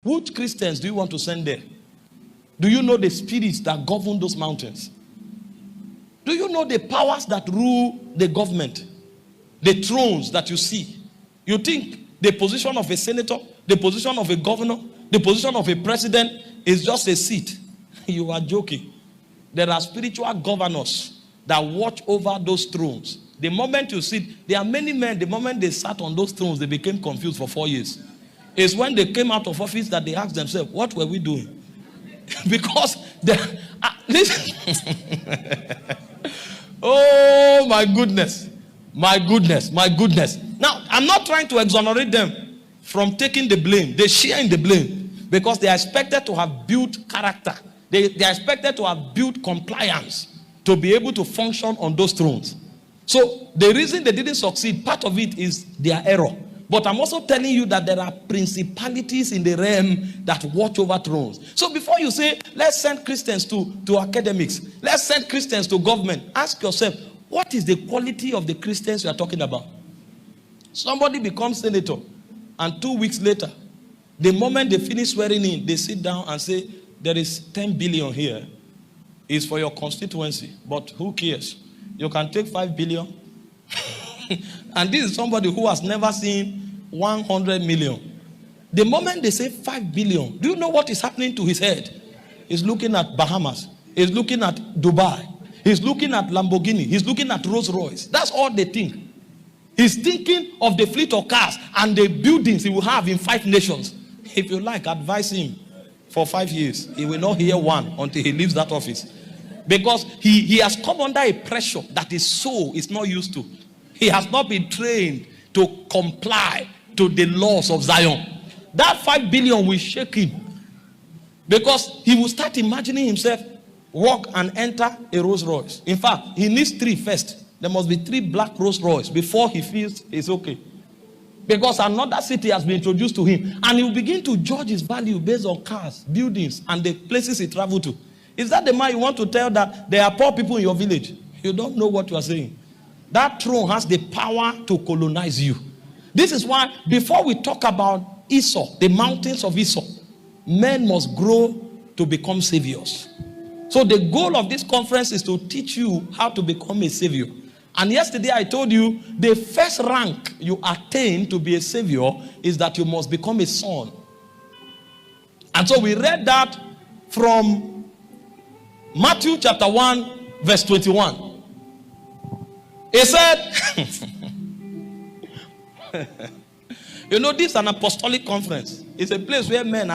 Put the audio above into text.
Which Christians do you want to send there? Do you know the spirits that govern those mountains? Do you know the powers that rule the government? The thrones that you see. You think the position of a senator, the position of a governor, the position of a president is just a seat? You are joking. There are spiritual governors that watch over those thrones. The moment you sit, there are many men, the moment they sat on those thrones, they became confused for 4 years. It's when they came out of office that they asked themselves, what were we doing? Because listen. Oh my goodness. My goodness. My goodness. Now, I'm not trying to exonerate them from taking the blame. They share in the blame because they are expected to have built character. They are expected to have built compliance to be able to function on those thrones. So the reason they didn't succeed, part of it is their error. But I'm also telling you that there are principalities in the realm that watch over thrones. So before you say, let's send Christians to academics, let's send Christians to government, ask yourself, what is the quality of the Christians you are talking about? Somebody becomes senator, and 2 weeks later, the moment they finish swearing in, they sit down and say, there is 10 billion here. It's for your constituency, but who cares? You can take 5 billion. And this is somebody who has never seen 100 million. The moment they say 5 billion, do you know what is happening to his head? He's looking at Bahamas. He's looking at Dubai. He's looking at Lamborghini. He's looking at Rolls Royce. That's all they think. He's thinking of the fleet of cars and the buildings he will have in 5 nations. If you like, advise him for 5 years. He will not hear one until he leaves that office. Because he has come under a pressure that his soul is not used to. He has not been trained to comply to the laws of Zion. That 5 billion will shake him. Because he will start imagining himself walk and enter a Rolls Royce. In fact, he needs 3 first. There must be 3 black Rolls Royce before he feels it's okay. Because another city has been introduced to him. And he will begin to judge his value based on cars, buildings, and the places he traveled to. Is that the man you want to tell that there are poor people in your village? You don't know what you are saying. That throne has the power to colonize you. This is why before we talk about Esau, the mountains of Esau, men must grow to become saviors. So the goal of this conference is to teach you how to become a savior. And yesterday I told you the first rank you attain to be a savior is that you must become a son. And so we read that from Matthew chapter 1 verse 21. He said, you know, this is an apostolic conference. It's a place where men are